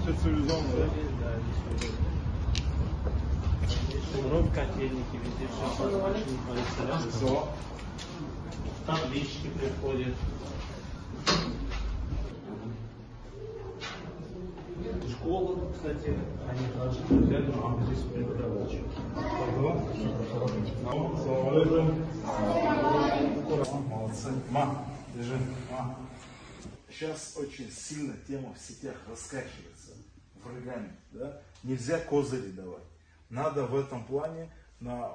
Все цивилизованно, да? Да, здесь ров, котельники, везде все прозрачно, Все. таблички приходят. Школа, кстати, они наши друзья, здесь преподаватель. Молодцы. Ма, держи. Ма. Сейчас очень сильно тема в сетях раскачивается врагами. Да? Нельзя козыри давать. Надо в этом плане на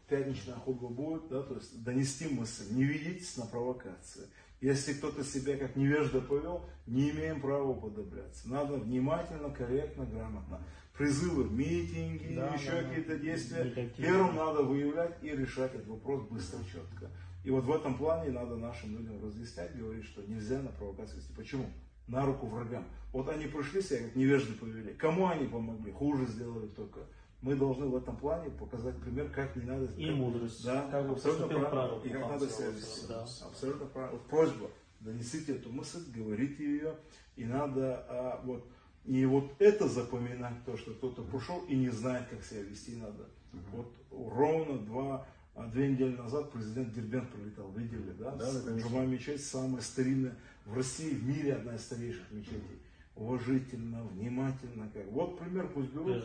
пятничная ходьба будет, да, то есть донести мысль, не ведитесь на провокации. Если кто-то себя как невежда повел, не имеем права уподобляться. Надо внимательно, корректно, грамотно. Призывы, митинги, Да, еще да, какие-то действия. негативные. Первым надо выявлять и решать этот вопрос быстро, четко. И вот в этом плане надо нашим людям разъяснять, говорить, что нельзя на провокацию вести. Почему? На руку врагам. Вот они пришли себя как невежды повели. Кому они помогли? Хуже сделали только. Мы должны в этом плане показать пример, как не надо. И мудрость. Да, как бы абсолютно поступил правильно. И как Павел надо себя Павел, вести. да. Абсолютно правильно. Вот просьба, донесите эту мысль, говорите ее. И надо вот не вот это запоминать, то, что кто-то пришел и не знает, как себя вести надо. Вот ровно две недели назад президент Дербент прилетал, видели, да? Джума мечеть самая старинная в России, в мире одна из старейших мечетей. Уважительно, внимательно. Вот пример пусть берут.